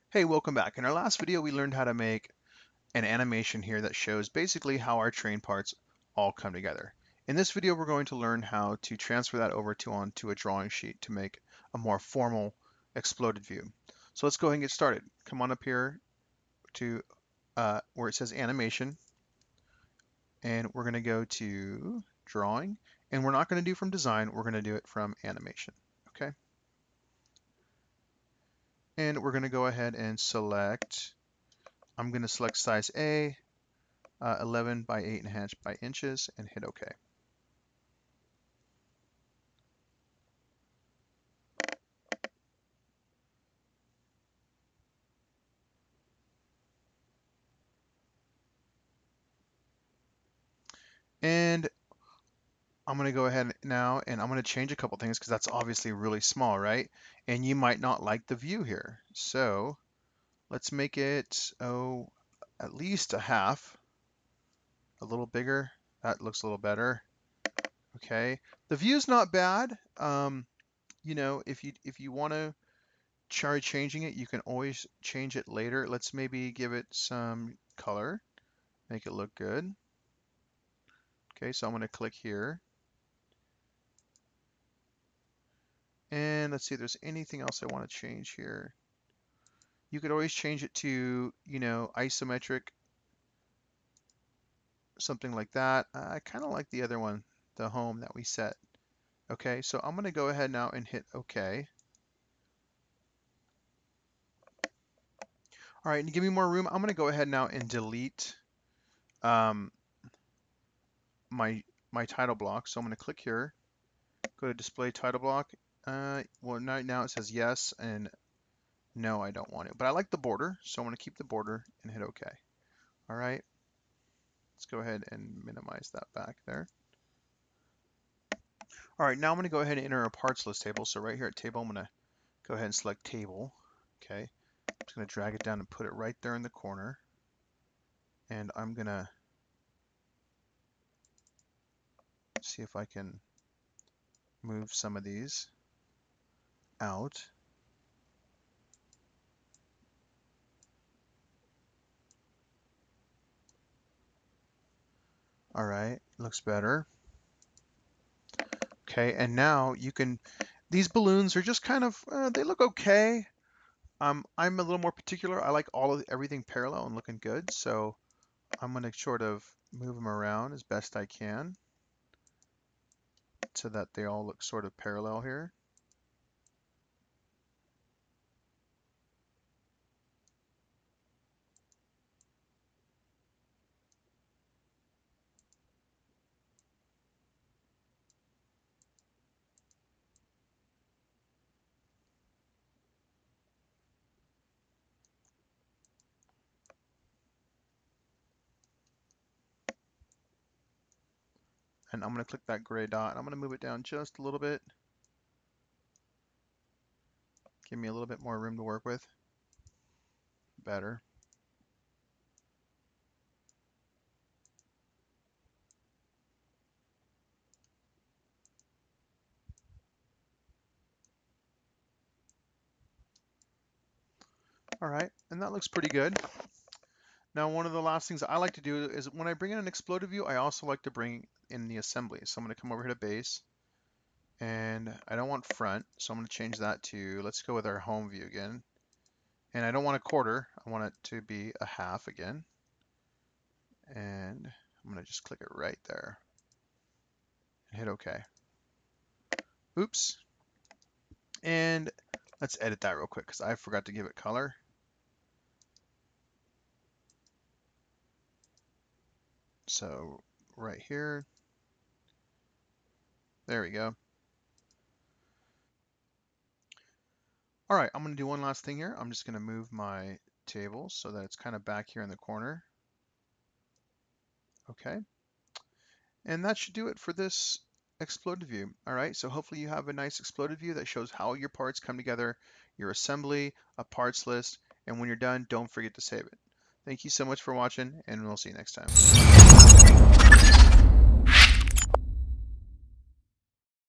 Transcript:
Hey, welcome back. In our last video, we learned how to make an animation here that shows basically how our train parts all come together. In this video, we're going to learn how to transfer that over onto a drawing sheet to make a more formal exploded view. So let's go ahead and get started. Come on up here to where it says animation, and we're going to go to drawing, and we're not going to do from design, we're going to do it from animation. Okay. And we're going to go ahead and select, I'm going to select size A, 11 by 8.5 by inches, and hit OK. And I'm going to go ahead now and I'm going to change a couple things because that's obviously really small, right? And you might not like the view here. So let's make it, at least a half, a little bigger. That looks a little better. Okay. The view's not bad. If you want to try changing it, you can always change it later. Let's maybe give it some color, make it look good. Okay, so I'm going to click here. And let's see if there's anything else I want to change here. You could always change it to, isometric, something like that. I kind of like the other one, the home that we set. Okay, so I'm going to go ahead now and hit OK. All right, and to give me more room, I'm going to go ahead now and delete um, my title block. So I'm going to click here, go to display title block. Well, now it says yes, and no, I don't want it. But I like the border, so I'm going to keep the border and hit OK. All right. Let's go ahead and minimize that back there. All right, now I'm going to go ahead and enter a parts list table. So right here at table, I'm going to go ahead and select table. Okay, I'm just going to drag it down and put it right there in the corner. And I'm going to see if I can move some of these out. All right, looks better. Okay, and now you can, these balloons are just kind of, they look okay. I'm a little more particular. I like everything parallel and looking good. So I'm going to sort of move them around as best I can so that they all look sort of parallel here. And I'm going to click that gray dot and I'm going to move it down just a little bit. Give me a little bit more room to work with. Better. All right, and that looks pretty good. Now, one of the last things I like to do is when I bring in an exploded view, I also like to bring in the assembly. So I'm going to come over here to base, and I don't want front, so I'm going to change that to, let's go with our home view again. And I don't want a quarter, I want it to be a half again. And I'm going to just click it right there and hit OK. Oops. And let's edit that real quick because I forgot to give it color. So right here, there we go. All right, I'm going to do one last thing here. I'm just going to move my table so that it's kind of back here in the corner. Okay. And that should do it for this exploded view. All right, so hopefully you have a nice exploded view that shows how your parts come together, your assembly, a parts list, and when you're done, don't forget to save it. Thank you so much for watching, and we'll see you next time.